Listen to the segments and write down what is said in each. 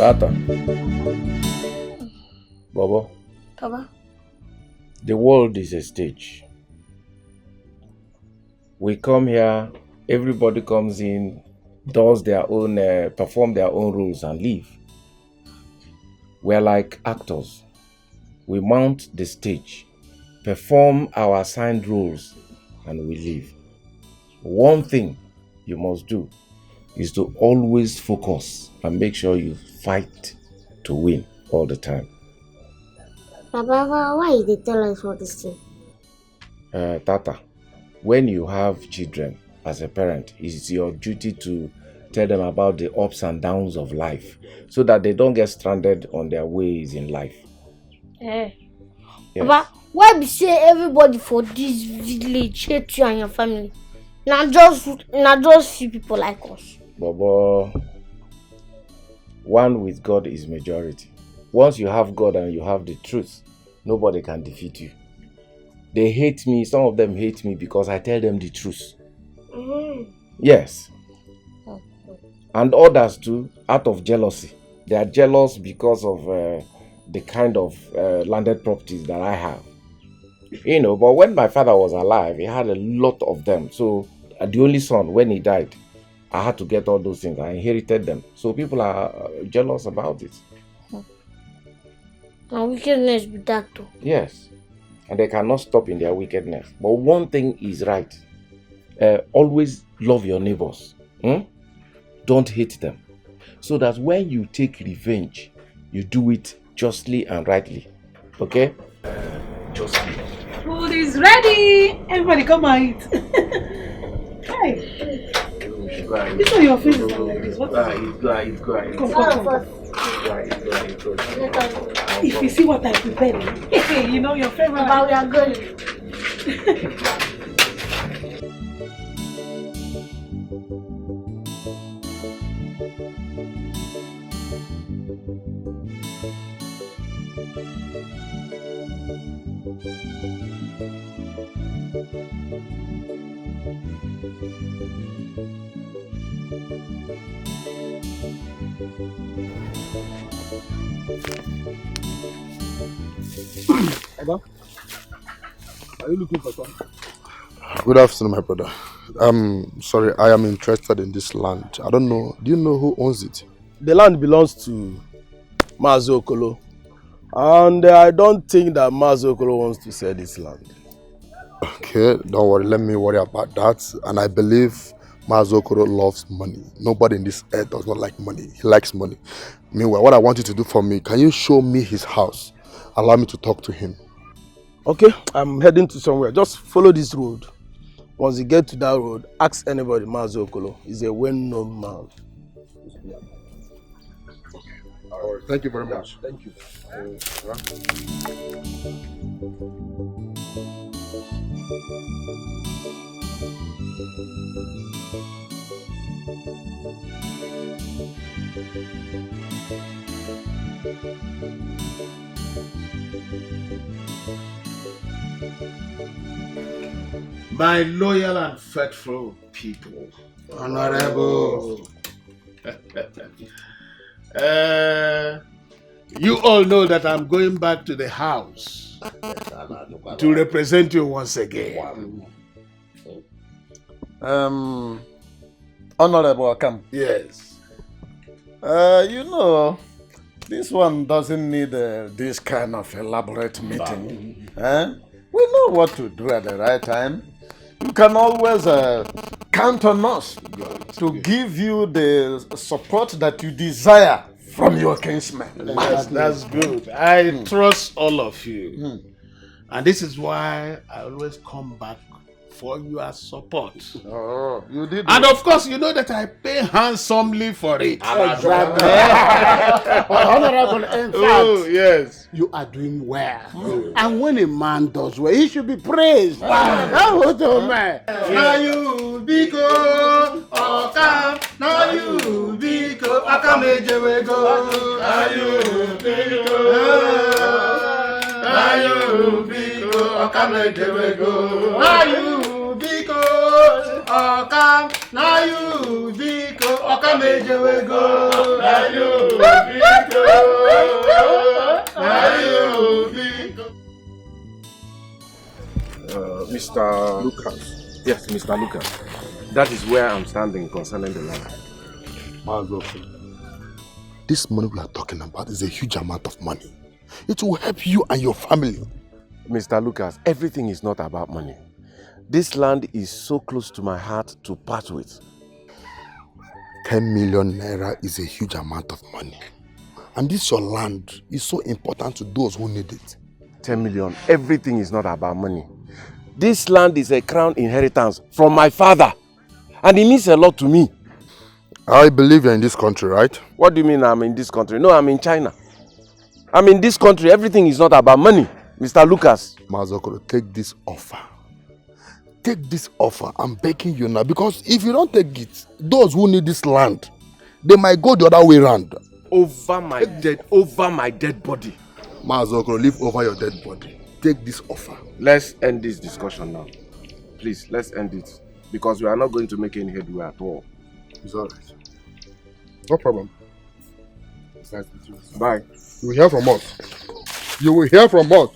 Tata. Bobo. Papa. The world is a stage. We come here, everybody comes in, does their own, perform their own roles and leave. We're like actors. We mount the stage, perform our assigned roles, and we leave. One thing you must do is to always focus and make sure you fight to win all the time. Papa, why did they tell us all this thing? Tata, when you have children as a parent, it's your duty to tell them about the ups and downs of life so that they don't get stranded on their ways in life. Yes. Papa, why be say everybody for this village hate you and your family? Not just few people like us. Bobo, one with God is majority. Once you have God and you have the truth, nobody can defeat you. They hate me, some of them hate me because I tell them the truth. Yes. And others too, out of jealousy. They are jealous because of the kind of landed properties that I have. You know, but when my father was alive, he had a lot of them. So the only son, when he died, I had to get all those things. I inherited them. So people are jealous about it. And wickedness be that too. Yes. And they cannot stop in their wickedness. But one thing is right. Always love your neighbors. Don't hate them. So that when you take revenge, you do it justly and rightly. Okay? Justly. Food is ready! Everybody come and eat. Hey! This is your face like this. What is it? Come. If you see what I prepared, you know your favorite. Papa, we are good. Are you looking for something? Good afternoon, my brother. Sorry, I am interested in this land. I don't know. Do you know who owns it? The land belongs to Mazo Okolo. And I don't think that Mazo Okolo wants to sell this land. Okay, don't worry. Let me worry about that. And I believe Mazo Okolo loves money. Nobody in this earth does not like money. He likes money. Meanwhile, what I want you to do for me, can you show me his house? Allow me to talk to him. Okay, I'm heading to somewhere. Just follow this road. Once you get to that road, ask anybody Mazo Okolo. He's a well-known man. All right, thank you very much. Thank you. My loyal and faithful people. Honorable. You all know that I'm going back to the house to represent you once again. Honorable Akam. Yes. You know, this one doesn't need this kind of elaborate meeting. We know what to do at the right time. You can always count on us to give you the support that you desire from your kinsmen. That's good. I trust all of you. And this is why I always come back for your support. Oh, you did. And of course, you know that I pay handsomely for it. Exactly. Honorable, in fact, yes. you are doing well. And when a man does well, he should be praised. Now you biko oka, now you biko oka mejewego, now you biko oka mejewego, now you biko oka, now you biko Mr. Lucas. Yes, Mr. Lucas. That is where I'm standing concerning the land. This money we are talking about is a huge amount of money. It will help you and your family. Mr. Lucas, everything is not about money. This land is so close to my heart to part with. 10 million naira is a huge amount of money. And this your land is so important to those who need it. 10 million. Everything is not about money. This land is a crown inheritance from my father. And it means a lot to me. I believe you're in this country, right? What do you mean I'm in this country? No, I'm in China. I'm in this country. Everything is not about money. Mr. Lucas. Mazokoro, take this offer. Take this offer. I'm begging you now. Because if you don't take it, those who need this land, they might go the other way around. Over my dead body. Mazokoro, live over your dead body. Take this offer. Let's end this discussion now. Please, let's end it. Because we are not going to make any headway at all. It's alright. No problem. It's nice to meet you. Bye. You will hear from us. You will hear from us.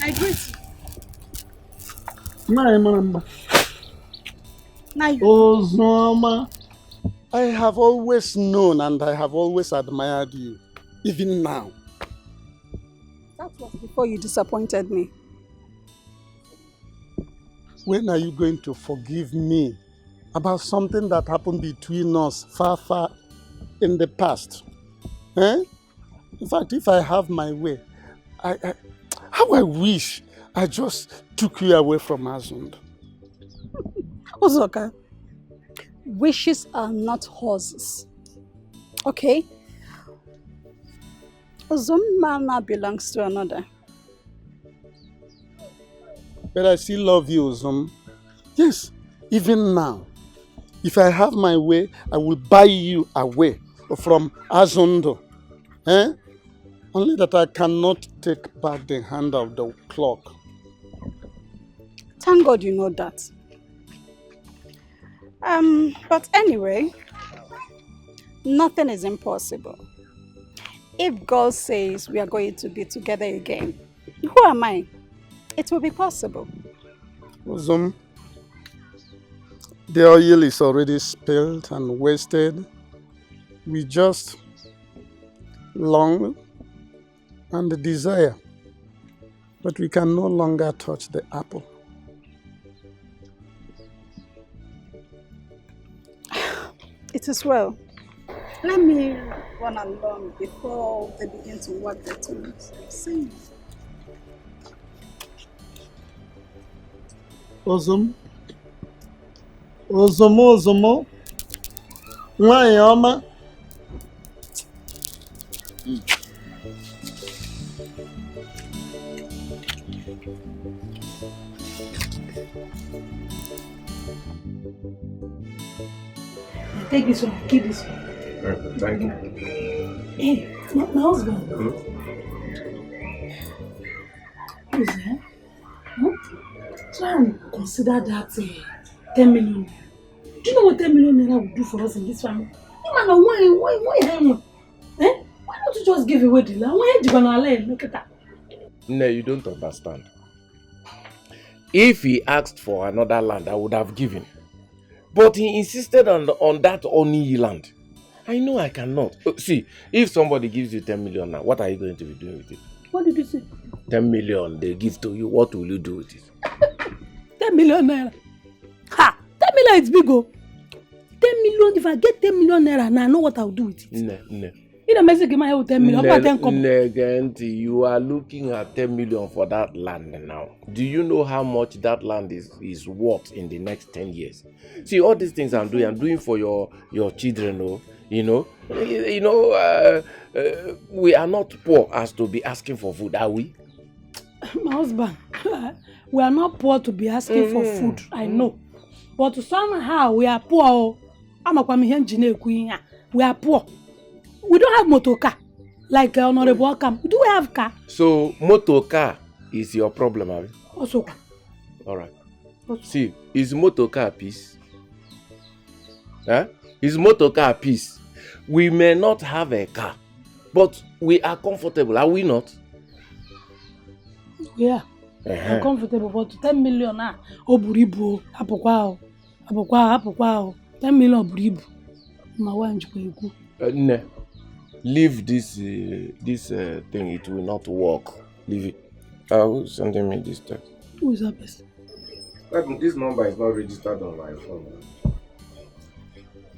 I greet Ozoma, I have always known and I have always admired you, even now. That was before you disappointed me. When are you going to forgive me about something that happened between us far in the past? Eh? In fact, if I have my way, how I wish I just took you away from Azund. Ozoka, wishes are not horses. Okay? Ozoma belongs to another. But I still love you, Ozom. Yes, even now. If I have my way, I will buy you away from Azundo. Eh? Only that I cannot take back the hand of the clock. Thank God you know that. But anyway, nothing is impossible. If God says we are going to be together again, who am I? It will be possible. Ozom, the oil is already spilled and wasted. We just long and desire, but we can no longer touch the apple. It is well. Let me run along before they begin to work their tongues. See. Ozom, Ozomo, nwanyị ọma. Take this one, keep this one. Thank you. Hey, my husband. Who is that? Try and consider that 10 million. Do you know what 10 million naira would do for us in this family? Man, why? Eh? Why don't you just give away the land? Why are you gonna allow him? Look at that. No, you don't understand. If he asked for another land, I would have given. But he insisted on that only land. I know I cannot. See, if somebody gives you 10 million now, what are you going to be doing with it? What did you say? 10 million they give to you, what will you do with it? 10 million naira. Ha! 10 million is big, oh. 10 million, if I get 10 million naira now, I know what I'll do with it. No. In a message, give my 10 million. You are looking at 10 million for that land now. Do you know how much that land is worth in the next 10 years? See, all these things I'm doing for your children, oh. We are not poor as to be asking for food, are we? My husband, we are not poor to be asking for food, I know. But somehow we are poor. We are poor. We don't have motor car. Like Honorable Okam. Do we have car? So motor car is your problem, Abi? Also. All right. See, is motor car peace? Huh? Is motor car peace? We may not have a car, but we are comfortable, are we not? Yeah. I'm comfortable, but 10 million now. Oburibu, apokwa 10 million oburibu. My wife go. No. Leave this thing. It will not work. Leave it. Who's sending me this text? Who is that person? This number is not registered on my phone.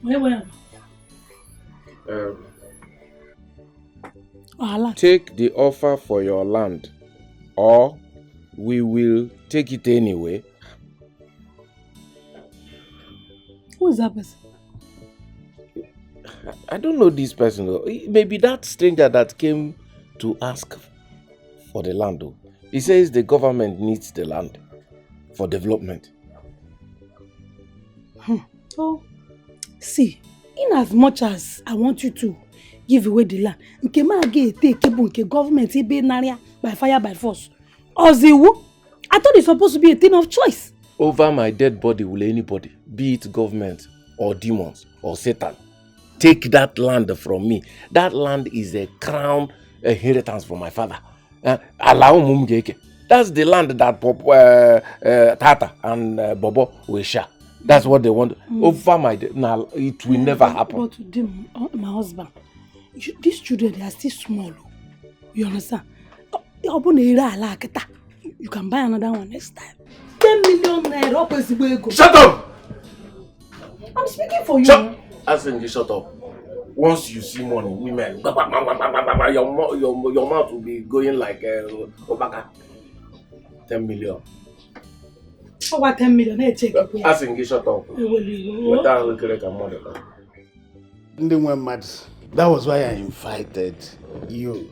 Where? Take the offer for your land, or we will take it anyway. Who is that person? I don't know this person though. Maybe that stranger that came to ask for the land though. He says the government needs the land for development. So, see, in as much as I want you to give away the land, nke government by fire by force. I thought it's supposed to be a thing of choice. Over my dead body will anybody, be it government or demons or Satan, take that land from me. That land is a crown inheritance from my father. That's the land that Tata and Bobo will share. That's what they want. Over my dead. Now, it will never happen. But them, my husband, these children, they are still small. You understand? You can buy another one next time. 10 million naira. Shut up! I'm speaking for you. Shut up. Once you see money, women, your mouth will be going like Obaka. 10 million. Oh, what 10 million? Hey, check it. Shut up. That was why I invited you.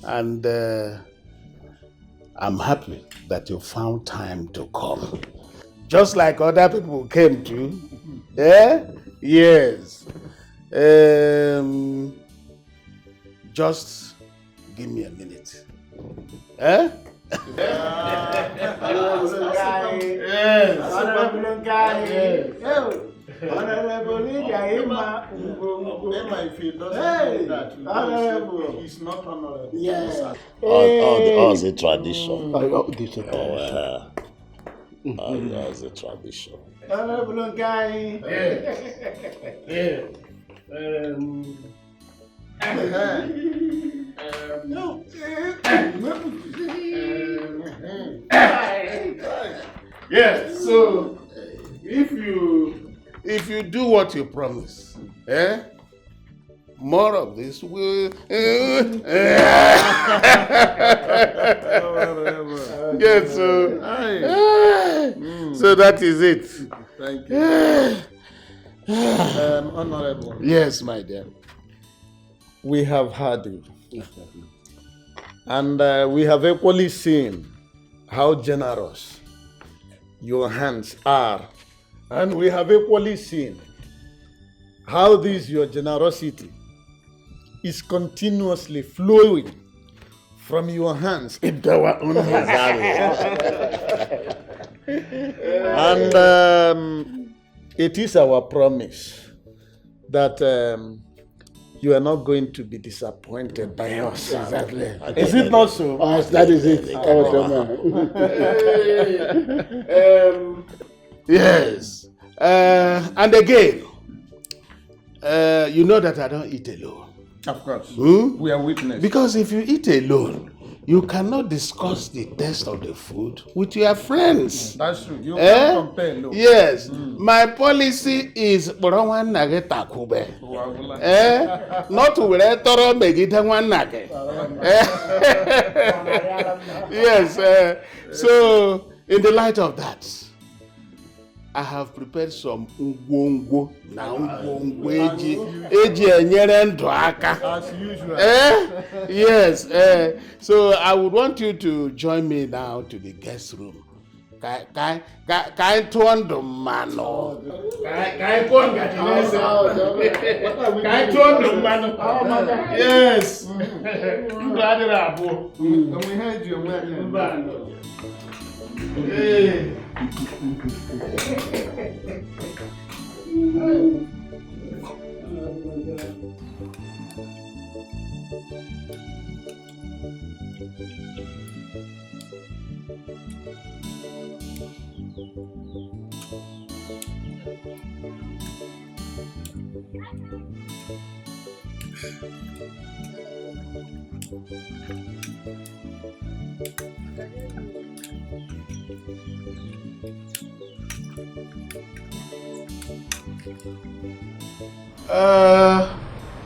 And I'm happy that you found time to come. Just like other people came to. Yes. Just give me a minute. Honorable if he doesn't do that, he's not honorable. Yes. All the tradition. That's a tradition. Honorable guy. Yeah, so if you do what you promise, more of this will yes, so that is it. Thank you. Honorable. Yes, my dear. We have heard you. And we have equally seen how generous your hands are. And we have equally seen how this your generosity is continuously flowing from your hands into our own hands. And it is our promise that you are not going to be disappointed by us. Exactly. Is it not so? That is it. Yes. And again, you know that I don't eat alone. Of course. We are witnesses. Because if you eat alone, you cannot discuss the taste of the food with your friends. That's true. You can't compare. No. Yes. My policy is not to yes. So, in the light of that, I have prepared some ngwongwo na ngwongwo eji enyere ndụ aka. As usual. Yes. So I would want you to join me now to the guest room Ka anyị tụọ ndụ mmanụ. Ka anyị kụọ ngaji n'eze. Ka anyị tụọ ndụ mmanụ. Yes. Ndụ adịrị abụọ. Onwe ihe eji onwe ya. Mba. Ee.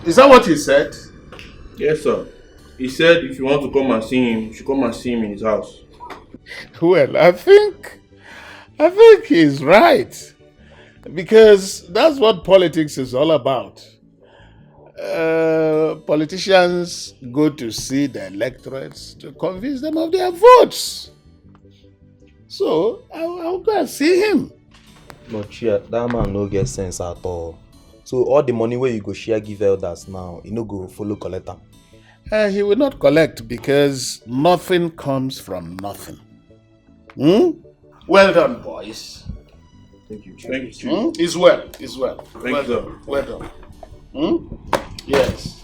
Is that what he said? Yes, sir. He said if you want to come and see him, you should come and see him in his house. Well, I think he's right. Because that's what politics is all about. Politicians go to see the electorates to convince them of their votes. So, I'll go and see him. No, Chia, that man no get sense at all. So all the money where you go share give elders now, you no go follow collect them. He will not collect because nothing comes from nothing. Well done, boys. Thank you. Thank you. It's well. Thank you. Well done. Yes.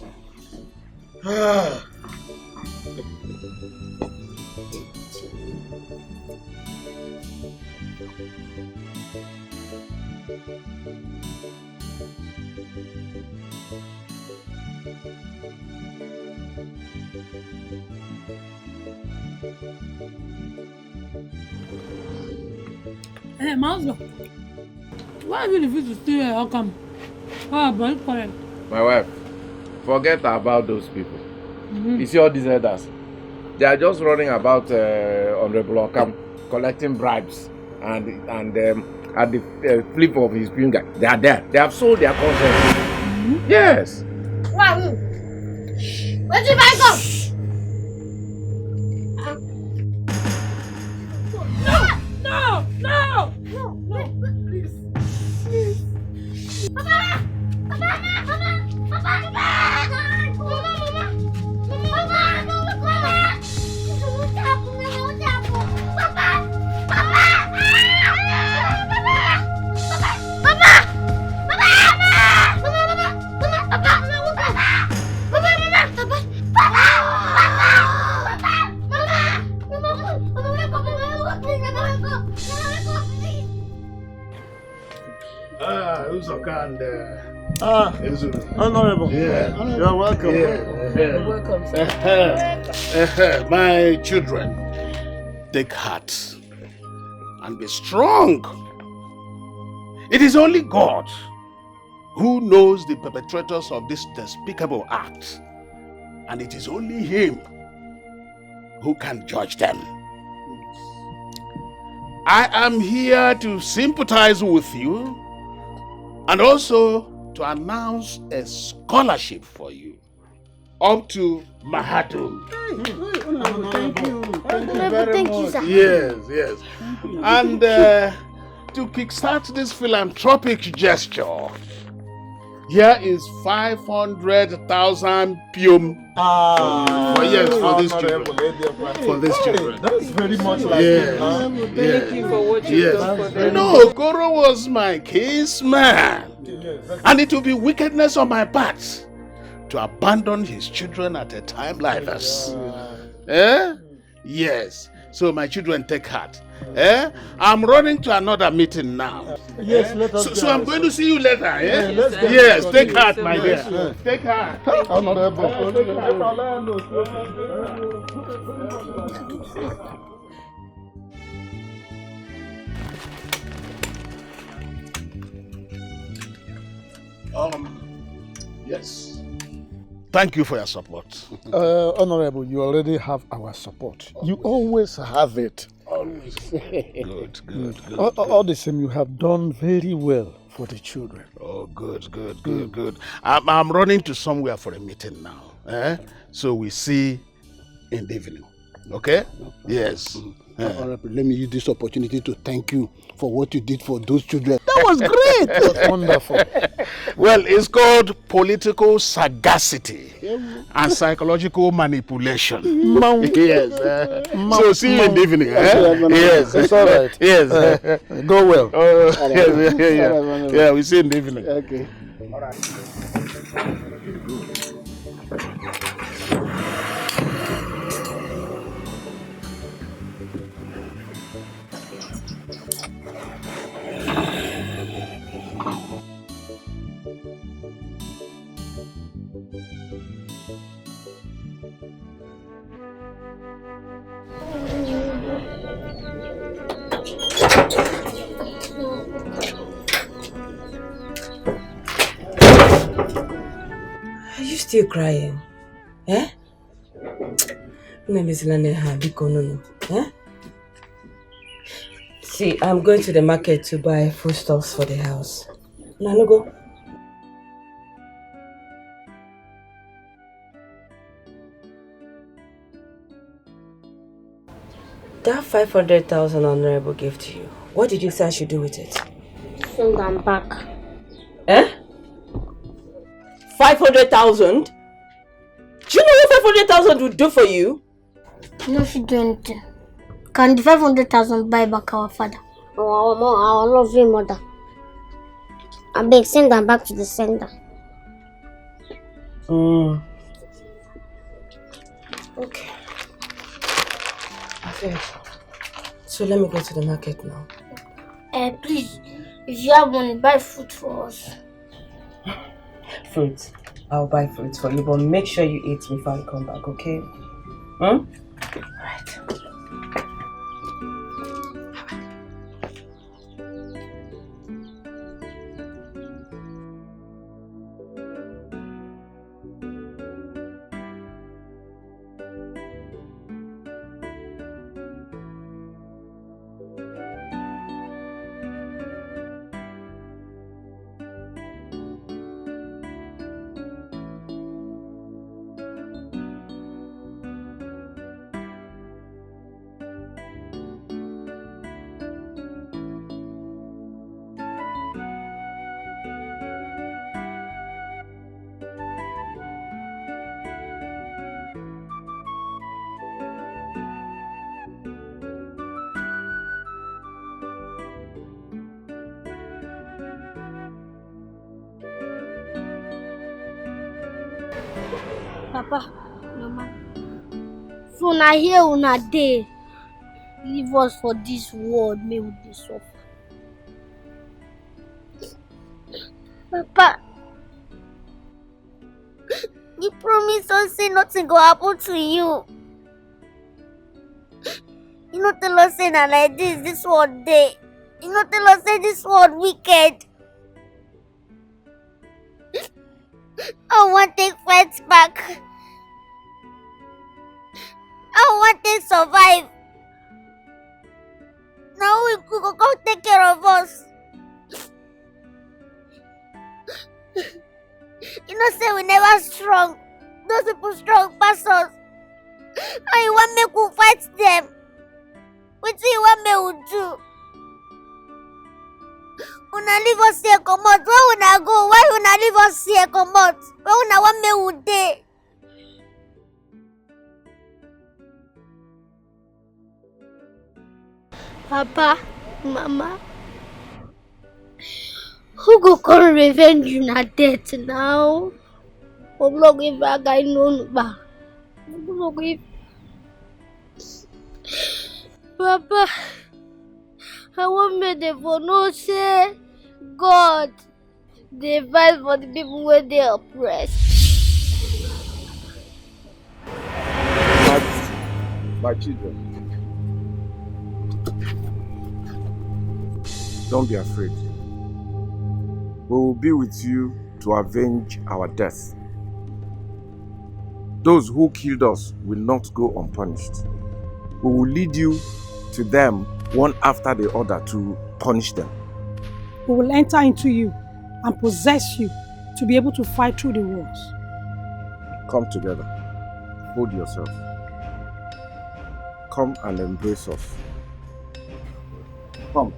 Hey, Master, why have you refused to stay here? How come? Ah, but correct. My wife, forget about those people. You see all these elders? They are just running about Honorable Okam, collecting bribes and at the flip of his finger. They are there. They have sold their conscience. Yes. Wow. Where did I go? No! Please. Papa! Honorable. Yeah. You're welcome. Yeah. Welcome, sir. My children, take heart and be strong. It is only God who knows the perpetrators of this despicable act, and it is only Him who can judge them. I am here to sympathize with you and also to announce a scholarship for you up to Mahadum. Thank you. Thank you, sir. Yes. And to kickstart this philanthropic gesture, here is 500,000 pium for these children. For these children. That's very much like it. Thank you for what you've done for them. No, Goro was my kinsman. And it will be wickedness on my part to abandon his children at a time like this. Yes. So my children, take heart. I'm running to another meeting now. Yes, let us So I'm going to see you later. let's go. Yes, take heart, my dear. Take heart. Honorable. Yes. Thank you for your support. Honorable, you already have our support. You always have it. Always. Good. All the same, you have done very well for the children. Oh, good. I'm running to somewhere for a meeting now. So we see in the evening. Okay? Yes. Honorable, let me use this opportunity to thank you for what you did for those children. That was great. That was wonderful. Well, it's called political sagacity and psychological manipulation. Yes. So see you in the evening. Yes. It's all right. Yes. Go well. Yeah, we see you in the evening. Okay. All right. Are you still crying? Eh? Eh? See, I'm going to the market to buy foodstuffs for the house. Now, no go. That 500,000 honorable gave to you, what did you say I should do with it? Send them back. Eh? 500,000? Do you know what 500,000 would do for you? No, she do anything. Can the 500,000 buy back our father? Our lovely mother. I beg, send them back to the sender. Okay. Okay. So let me go to the market now. Please, if you have money, buy fruit for us. Fruit. I'll buy fruits for you, but make sure you eat before I come back, okay? Alright. Papa, Mama, so now here una day, leave us for this world, may we dey suffer. Papa, you promise us say nothing go happen to you. You no tell us say na like this world day. You no tell us say this world wicked. I want to take fight back. I want to survive. Now we could go take care of us. You know, say we never strong. Those people strong pass us. And you want me to fight them? What do you want me to do? Una leave us here, come out. Where una go? Why una leave us here, come out? Where una want me to dey? Papa, Mama, who go come revenge you na death now? Oblog if I guy no ba. Oblog if Papa, I want me to no say God they fight for the people where they oppressed. My children, don't be afraid. We will be with you to avenge our death. Those who killed us will not go unpunished. We will lead you to them one after the other to punish them. We will enter into you and possess you to be able to fight through the wars. Come together. Hold yourself. come and embrace us. Come.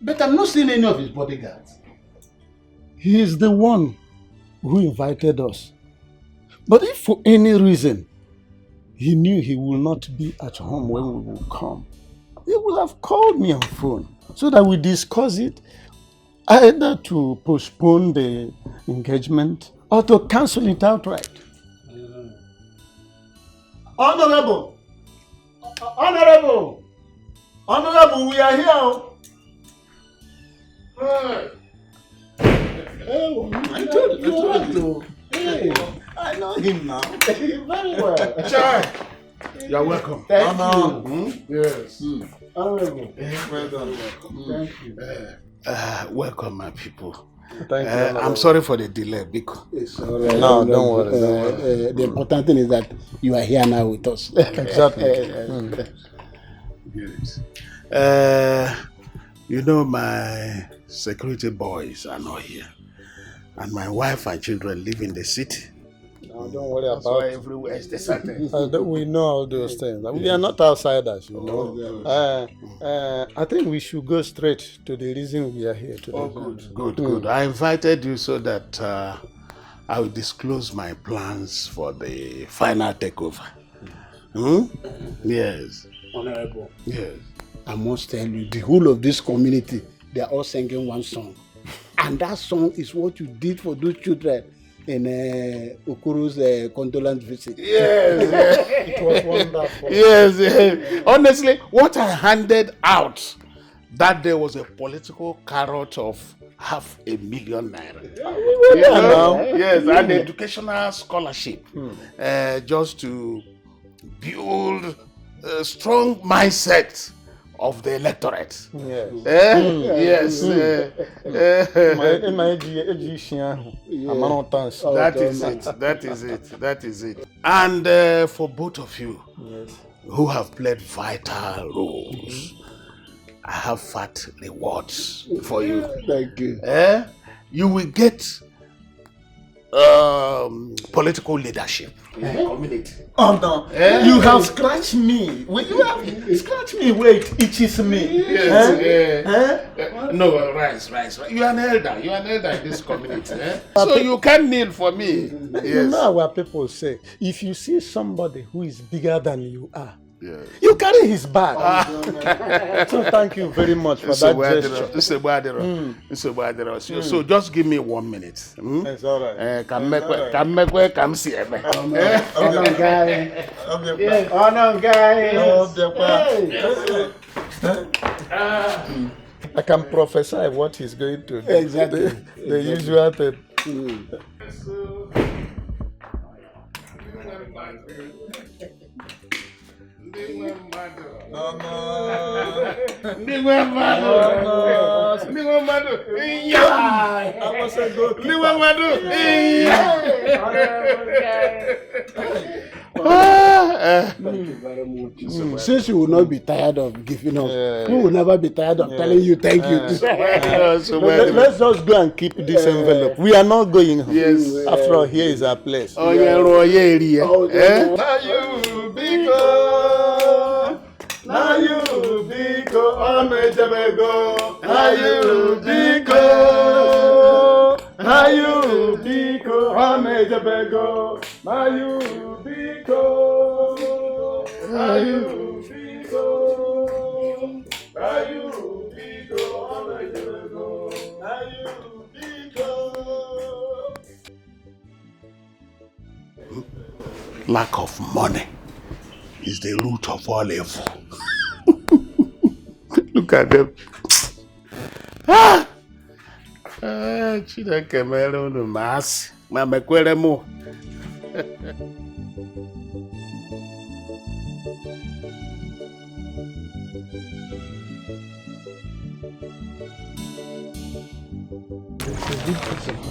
But I'm not seeing any of his bodyguards. He is the one who invited us. But if for any reason he knew he will not be at home when we will come, he would have called me on phone so that we discuss it, either to postpone the engagement or to cancel it outright. Honorable! Honorable! Honorable, we are here! Oh, I told you. Hey, I know him now. Very well. Chai, you're welcome. Thank you. Yes. Honorable. Well done. Thank you. Welcome, my people. Thank you. I'm sorry for the delay, because It's all right. No, don't worry. The important thing is that you are here now with us. Exactly. You know, my security boys are not here, and my wife and children live in the city. No, don't worry That's about why it. everywhere is deserted. We know all those things. We are not outsiders, you know. I think we should go straight to the reason we are here today. Oh, good. I invited you so that I will disclose my plans for the final takeover. Yes. Honorable. Yes. I must tell you, the whole of this community, they are all singing one song. And that song is what you did for those children in Okuru's condolence visit. Yes. It was wonderful. Yes. Honestly, what I handed out that day was a political carrot of 500,000 naira. Yes, an educational scholarship, just to build a strong mindset of the electorate. Yes. Yes. That is it. And for both of you who have played vital roles, I have fat rewards for you. Thank you. You will get political leadership in the community. Oh no! You have scratched me. You have scratched me where it itches me. Yes. No, rise. You are an elder. You are an elder in this community. So you can kneel for me. You Yes. know what people say. If you see somebody who is bigger than you are, Yes. you carry his bag. So thank you very much for that gesture. So just give me 1 minute. It's all right. Come see me. I can prophesy what he's going to do. Exactly. The usual thing. Thank you very much. Since you will not be tired of giving us, we will never be tired of telling you thank you. Let's just go and keep this envelope. We are not going home. Yes. After all, here is our place. Oh, yeah, area. Now you biko, Amejabego. Now you biko, Amejabego. Now you biko, Amejabego. Now you biko. Lack of money is the root of all evil. Look at them. Chineke mere unu masị ma mekwere mụ.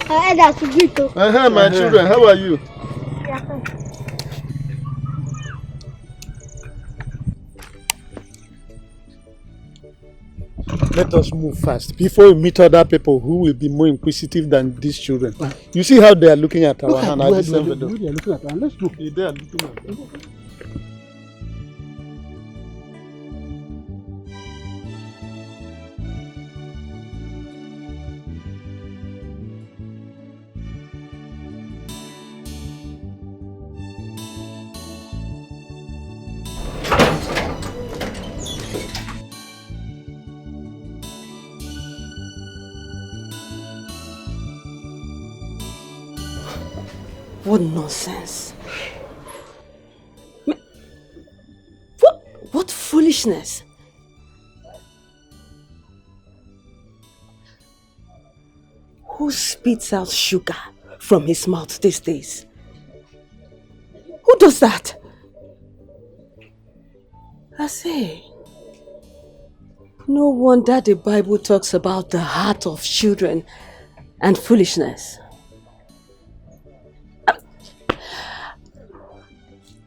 That's good. My children, how are you? Let us move fast before we meet other people who will be more inquisitive than these children. You see how they are looking at our hand at this envelope. They are looking at us. Let's go. They are looking at us. What nonsense. What foolishness. Who spits out sugar from his mouth these days? Who does that? I say, no wonder the Bible talks about the heart of children and foolishness.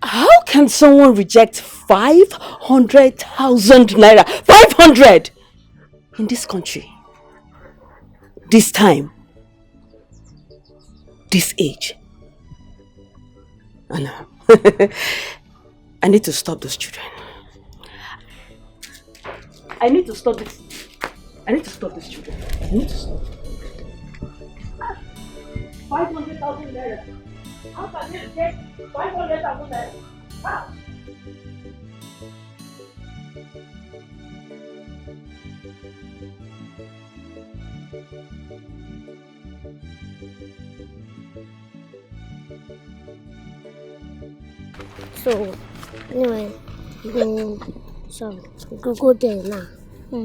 How can someone reject 500,000 naira? 500! In this country. This time. This age. I know. I need to stop those children. I need to stop this. I need to stop these children. I need to stop. 500,000 naira. How can you get 500,000 naira? How? So, anyway, go there now.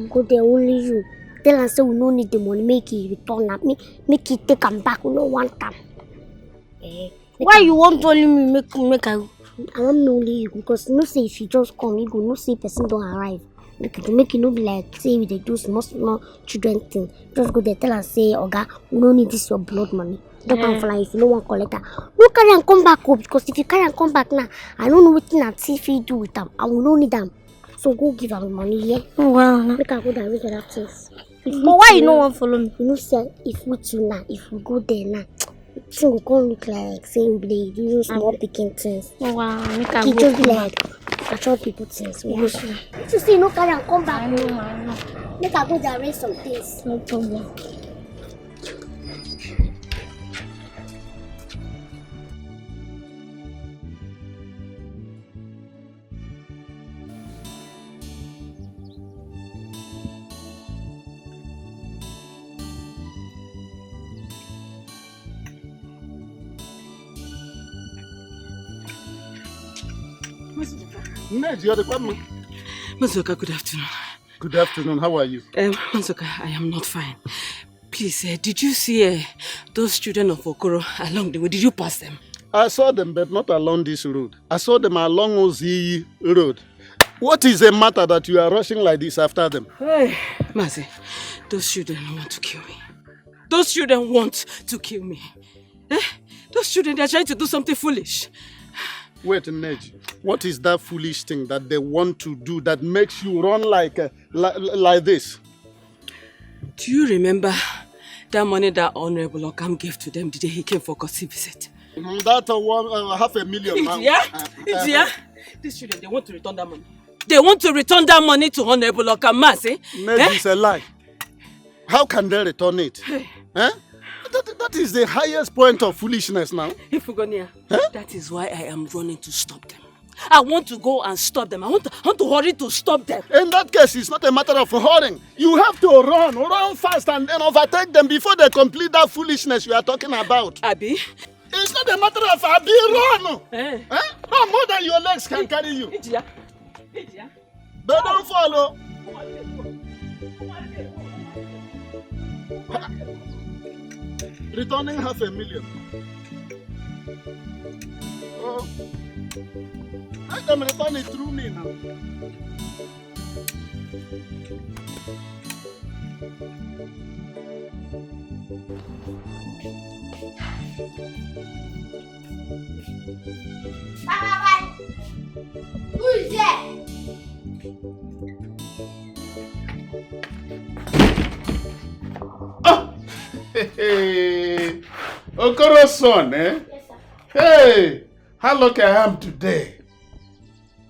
Go there, only you. Tell us we no need the money, make it return up. Make it take them back, we no want them. Why you want only me make I want only you because no say if you just come, you go no say person don't arrive. Make it no be like say we they do small children thing. Just go there, tell us say Oga, we don't need this your blood money. Don't come fly if you don't want collector. No carry and come back up because if you carry and come back now, I don't know what thing that if you do with them. I will not need them. So go give them money, yeah? Oh wow. Make I go there with other things. But why you no want follow me? You know say if we two now, if we go there now, thing will come look like saying they do small picking things. Oh wow, make I go. It just be like actual people things. Yeah. You see no carry and come back. I know. Make I go there arrange some things. No problem. Ned, you are the government. Mazoka, good afternoon. Good afternoon, how are you? Mazoka, I am not fine. Please, did you see those children of Okoro along the way? Did you pass them? I saw them, but not along this road. I saw them along Ozi Road. What is the matter that you are rushing like this after them? Hey, Mazi, those children want to kill me. Those children want to kill me. Those children, they are trying to do something foolish. Wait, Neji. What is that foolish thing that they want to do that makes you run like this? Do you remember that money that Honorable Okam gave to them the day he came for Kosi visit? That one, 500,000. Yeah. These children, they want to return that money. They want to return that money to Honorable Okam, Masi. Neji, it's a lie. How can they return it? That is the highest point of foolishness now. Ifugonia, that is why I am running to stop them. I want to go and stop them. I want to hurry to stop them. In that case, it's not a matter of hurrying. You have to run fast and then overtake them before they complete that foolishness you are talking about. Abi? It's not a matter of Abi, run! Run more than your legs can carry you. They don't follow. Returning 500,000. Oh. Let them return it through me now. Hey, Okoro's son, eh? Yes, sir. Hey, how lucky I am today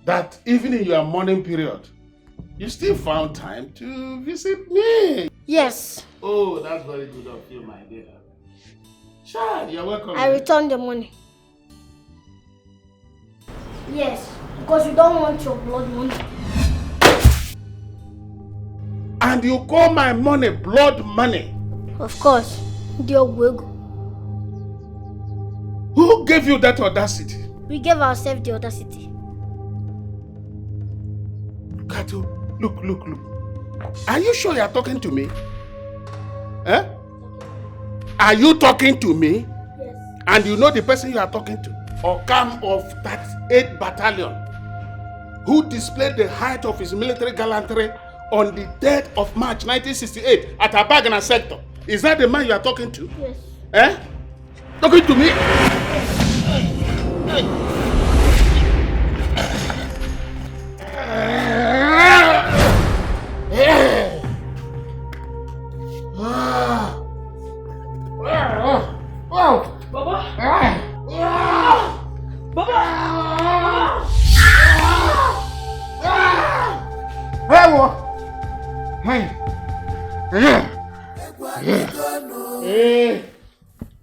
that even in your morning period, you still found time to visit me. Yes. Oh, that's very good of you, my dear. Sure, you're welcome. I returned the money. Yes, because you don't want your blood money. And you call my money blood money? Of course, dear Wego. Who gave you that audacity? We gave ourselves the audacity. Kato, look. Are you sure you're talking to me? Eh? Are you talking to me? Yes. And you know the person you are talking to? Okam of that 8th Battalion, who displayed the height of his military gallantry on the 3rd of March 1968 at Abagana sector. Is that the man you are talking to? Yes. Eh? Talking to me?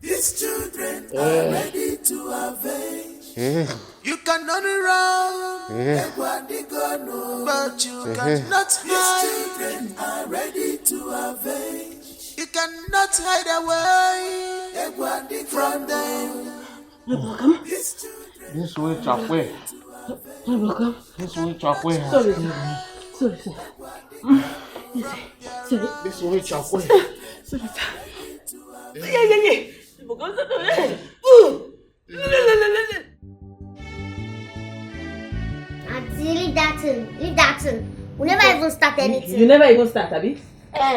These children are ready to avenge. You cannot run, but you cannot hide. These children are ready to avenge. You cannot hide away from them. This way, Chakwe. This way, Chakwe. Sorry. This way, Chakwe. Sorry. Auntie, leave that in. We never even start anything. You never even start, Abi?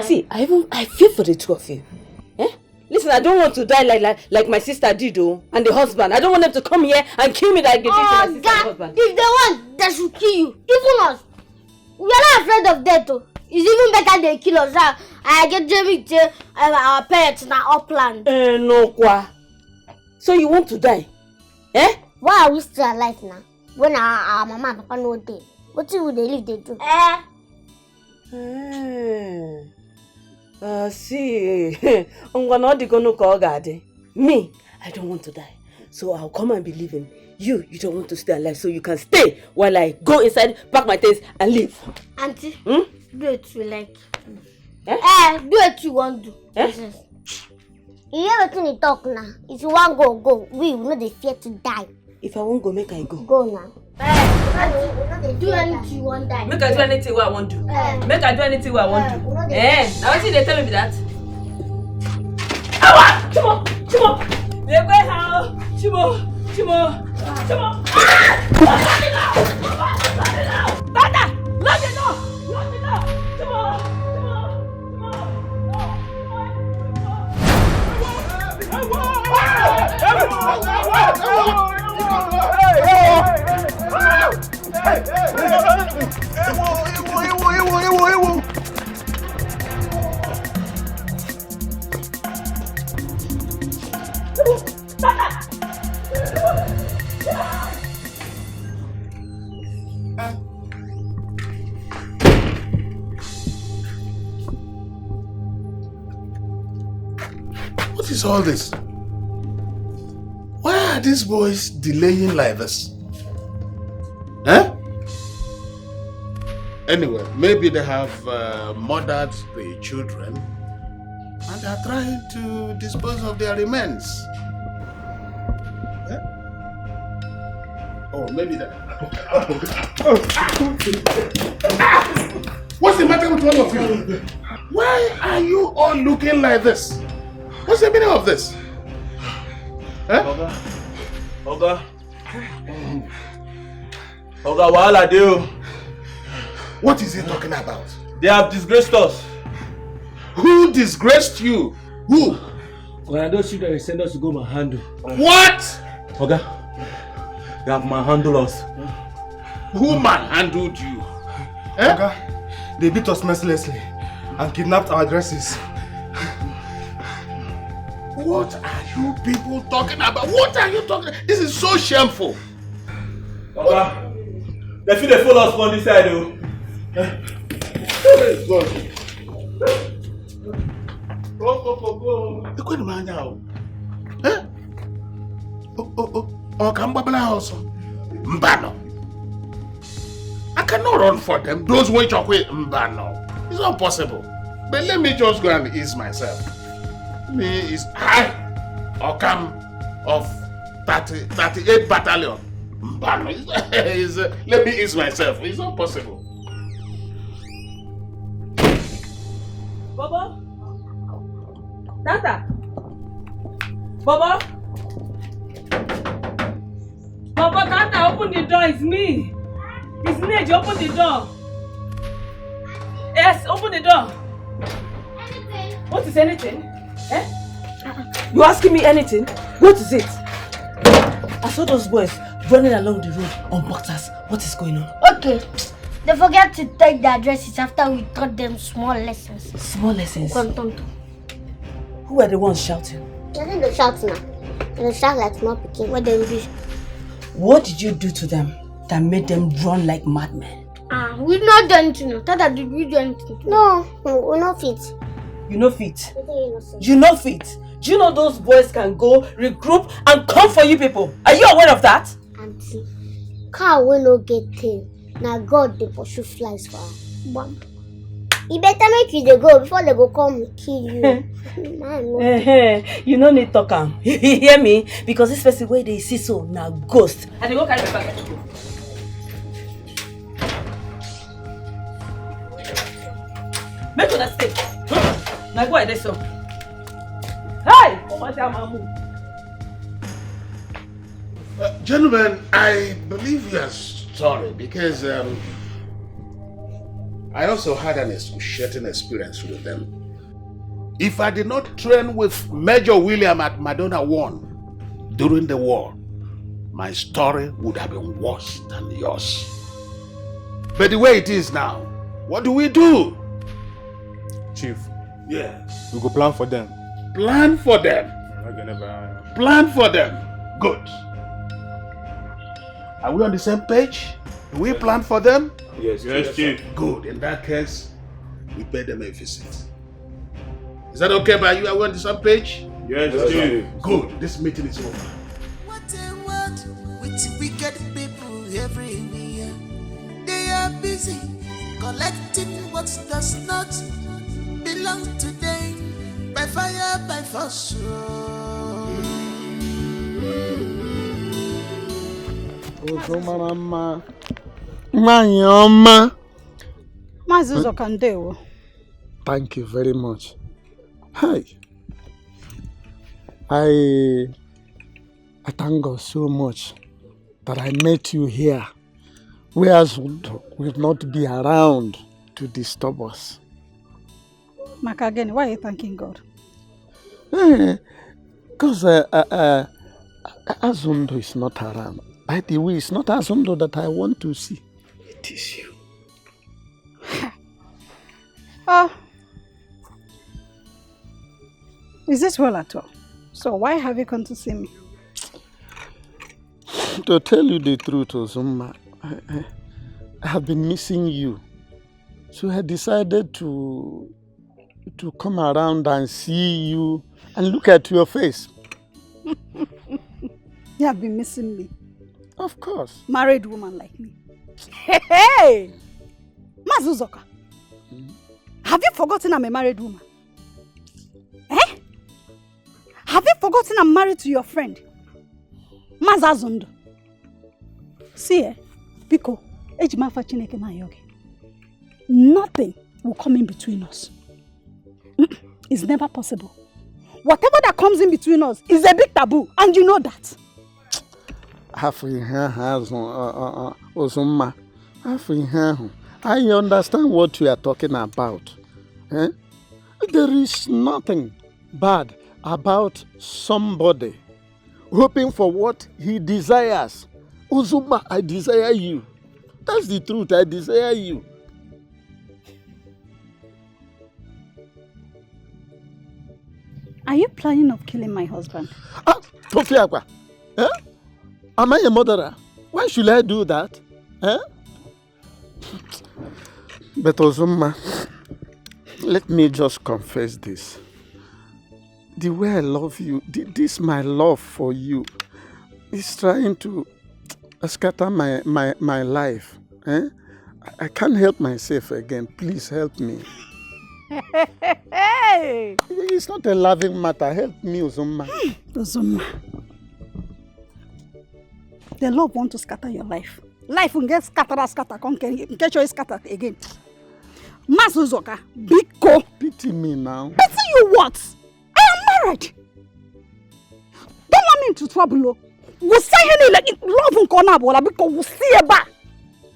See, I feel for the two of you. Eh? Listen, I don't want to die like my sister did, though, and the husband. I don't want them to come here and kill me like they did to my sister and husband. If they want, they should kill you. Even us. We are not afraid of death, though. It's even better they kill us. I get Jamie to our parents in our upland. No, kwa. So you want to die? Eh? Why are we still alive now? When our mama and papa know dead. What will they live they do? See. I'm gonna go call God. Me, I don't want to die. So I'll come and be living. You don't want to stay alive, so you can stay while I go inside, pack my things, and leave. Auntie, do it you like. Do it you want to do. You hear what you talk now? If you want go. We will not fear to die. If I won't go, make I go. Go now. Do anything you want die. Make I do anything what I want to. Make I do anything what I want to. Now what they tell me that? Chimo. They go how? Chimo. Bata! Lock it up! Chimo. What is all this? Why are these boys delaying like this? Eh? Anyway, maybe they have murdered the children and they are trying to dispose of their remains. Eh? Oh, maybe that. What's the matter with all of you? Why are you all looking like this? What's the meaning of this? Eh? Oga, wahala dey o. What is he talking about? They have disgraced us. Who disgraced you? Who? When those children they send us to go manhandle. What? Oga, they have manhandled us. Who manhandled you? Okay. They beat us mercilessly and kidnapped our dresses. What are you people talking about? What are you talking about? This is so shameful. Okay. They feel they follow us on this side though. Go. Oh, come also. Mbano. I cannot run for them. Those who talk with Mbano. It's not possible. But let me just go and ease myself. Me is I Okam of 38 battalion. Mbano. Let me ease myself. It's not possible. Bobo? Tata? Bobo? Bobo, Tata, open the door. It's me. It's Nate. Open the door. Yes, open the door. Anything? What is anything? Eh? You asking me anything? What is it? I saw those boys running along the road on boxers. What is going on? Okay. They forget to take their dresses after we taught them small lessons. Small lessons? Confronting. Who are the ones shouting? I think they shout now. They shout like small picking. What they do? What did you do to them that made them run like madmen? We not done anything. Tata, did we do anything? No, we're not fit. You know fit? You know fit? Do you know those boys can go, regroup, and come for you people? Are you aware of that? Auntie, car will not get tail. Now God, they pursue flies for us. Bam. You better make you they go before they go come kill you. You no need talk am. You hear me? Because this person where they see so now ghost. And they go carry the bag. Make una stay. Now go ahead so. Hey! Gentlemen, I believe you are sorry because I also had an excruciating experience with them. If I did not train with Major William at Madonna 1 during the war, my story would have been worse than yours. But the way it is now, what do we do? Chief. Yeah. We go plan for them. Plan for them. Plan for them. Good. Are we on the same page? Do we plan for them? Yes, Chief. Good. In that case, we pay them a visit. Is that okay by you? Are we on the same page? Yes, Chief. Good. This meeting is over. What a world with wicked people everywhere. They are busy collecting what does not belong to them by fire, by force. Thank you very much. Hi. I thank God so much that I met you here, whereas will not be around to disturb us. Maka again, why are you thanking God? Because Azundo is not around. By the way, it's not Azundo that I want to see. It is you. Oh. Is this well at all? So why have you come to see me? To tell you the truth, Ozuma, I have been missing you. So I decided to come around and see you and look at your face. You have been missing me. Of course. Married woman like me. Hey! Mazuzoka. Have you forgotten I'm a married woman? Eh? Have you forgotten I'm married to your friend? Mazazundo. See, Biko, nothing will come in between us. It's never possible. Whatever that comes in between us is a big taboo, and you know that. I understand what you are talking about. Eh? There is nothing bad about somebody hoping for what he desires. Uzuma, I desire you. That's the truth. I desire you. Are you planning of killing my husband? Tofiakwa, am I a murderer? Why should I do that? But Ozoma, let me just confess this. The way I love you, this my love for you, is trying to scatter my life. I can't help myself again. Please help me. Hey! It's not a loving matter. Help me, Ozoma. Ozoma. The love want to scatter your life. Life will get scatter, get your scatter again. Masuzoka, Biko. Pity me now. Pity you what? I am married. Don't want me into trouble. We'll say any like love in corner because we'll see a bar.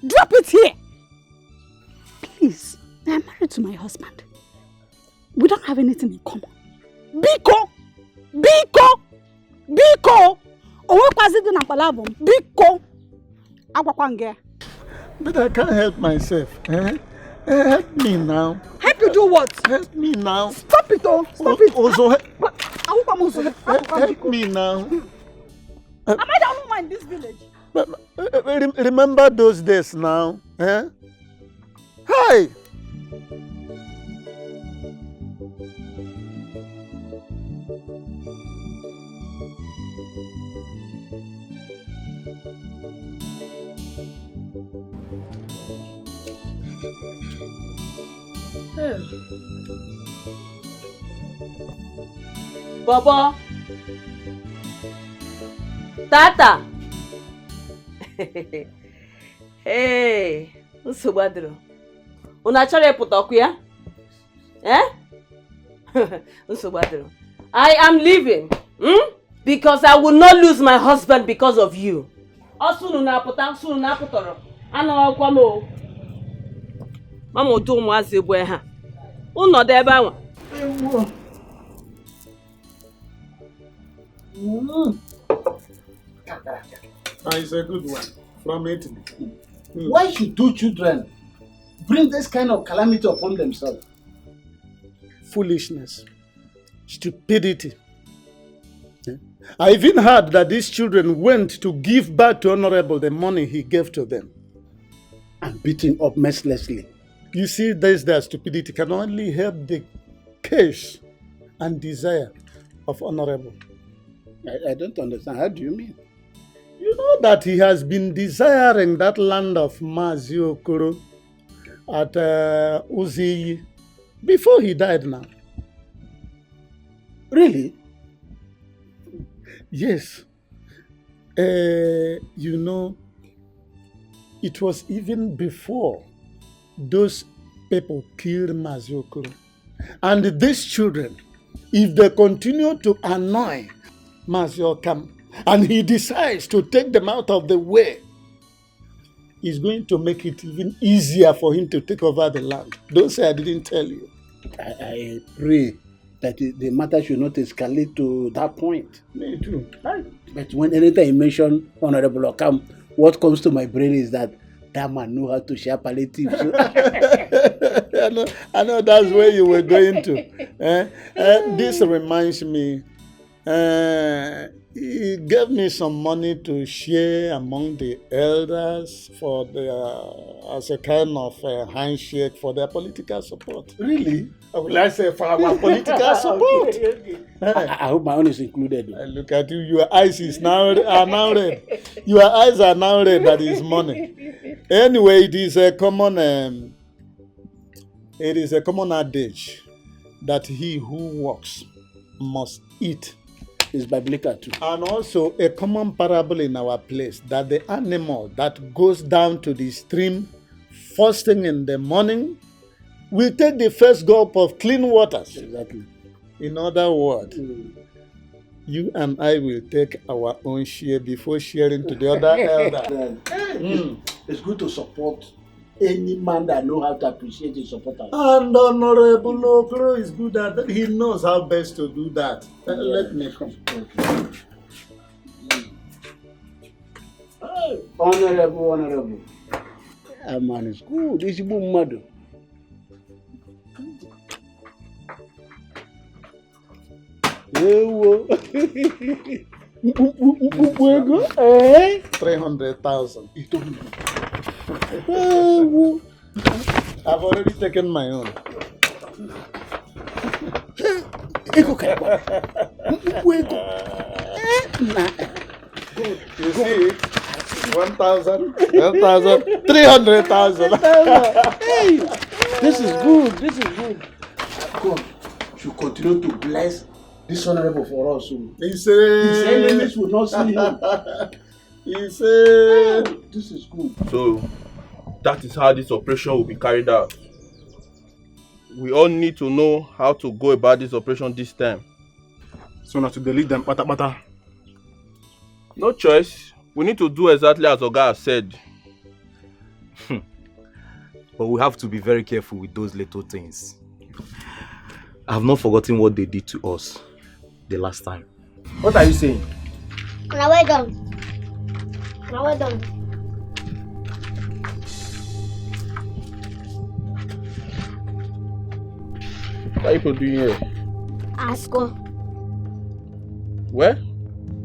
Drop it here. Please, I am married to my husband. We don't have anything in common. Biko! Biko! Biko! Biko! But I can't help myself. Help me now. Help you do what? Help me now. Stop it, oh! Stop it! Also, help me now. Am I the only one in this village? Remember those days now. Hi! Bobo. Tata. Hey, nsogbu una chọrọ ịpụta ọkụ ya? Nsogbu I am leaving. Because I will not lose my husband because of you. Osunu na apụtọrọ. Anọkwa m o. Mama otu ụmụazị egbu ha. Ụnọdụ ebe anwa. It's a good one from Italy. Why should two children bring this kind of calamity upon themselves? Foolishness, stupidity. I even heard that these children went to give back to Honorable the money he gave to them. And beating up mercilessly. You see, their stupidity can only help the case and desire of Honorable. I don't understand. How do you mean? You know that he has been desiring that land of Mazi Okoro at Uziyi before he died now. Really? Yes. You know, it was even before those people killed Mazi Okoro. And these children, if they continue to annoy Mazi Okam, and he decides to take them out of the way, he's going to make it even easier for him to take over the land. Don't say I didn't tell you. I pray that the matter should not escalate to that point. Me too. But when anytime you mention Honorable Okam, what comes to my brain is that man knows how to share palliatives. I know that's where you were going to. This reminds me, he gave me some money to share among the elders for as a kind of handshake for their political support. Really? Will I say for our political support? Okay. I hope my own is included. Look at you, your eyes are now red. Your eyes are now red, that is money. Anyway, it is a common adage that he who works must eat. It's biblical too. And also a common parable in our place that the animal that goes down to the stream first thing in the morning will take the first gulp of clean waters. Exactly. In other words, you and I will take our own share before sharing to the other elder. It's good to support any man that knows how to appreciate his supporters. And Honorable Okoro is good at that. He knows how best to do that. Let me come. Honorable. That man is good. This is good mother. Ewo. 300,000. I've already taken my own. You see, 1,000, 300,000. Hey, this is good. This is good. God should continue to bless this honorable for us. He said, his enemies will not see him. He said, this is good. So, that is how this operation will be carried out. We all need to know how to go about this operation this time. So now to delete them, pata. No choice. We need to do exactly as Oga has said. But we have to be very careful with those little things. I have not forgotten what they did to us the last time. What are you saying? Now well done. Now well done. What are you people doing here? Ask her. Well,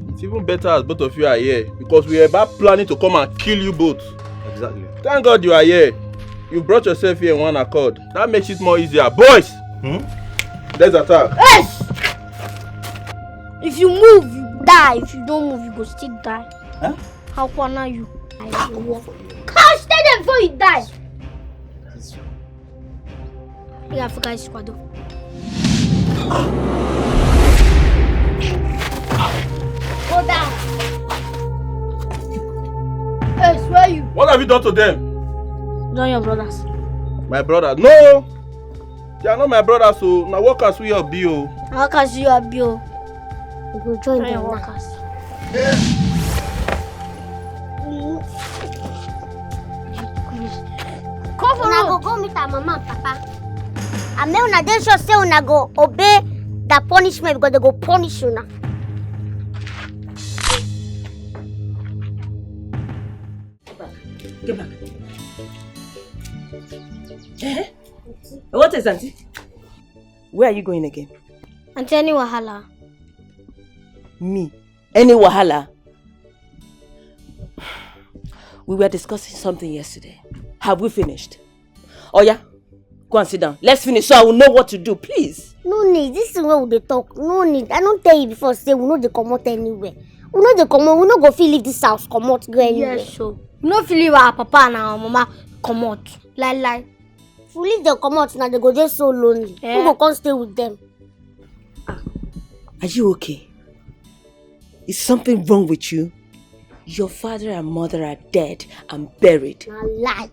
it's even better as both of you are here because we are about planning to come and kill you both. Exactly. Thank God you are here. You brought yourself here in one accord. That makes it more easier. Boys! Let's attack. Yes! If you move, you die. If you don't move, you go still die. Huh? How can you? I will walk. Can't stay there before you die. You have to guys squad. Go down. Hey, swear you. What have you done to them? Not your brothers. My brothers? No! They are not my brothers, so now workers we are Obio. Workers you are Obio. You go join the workers. Come on. Una go meet our mama and papa. And then una dey sure say una go obey the punishment because they go punish you now. Get back. Eh? What is Auntie? Where are you going again? Auntie, any wahala? Me? Any wahala? We were discussing something yesterday. Have we finished? Oh yeah? Go and sit down. Let's finish so I will know what to do, please. No need. This is where we talk. No need. I don't tell you before say we know they come out anywhere. We know they come out. We no go feel leave this house come out go anywhere. Yes, so. We no feel leave our papa and our mama come out. Lie. If we leave them come out now, they go just so lonely. Who go come stay with them? Are you okay? Is something wrong with you? Your father and mother are dead and buried. Now lie.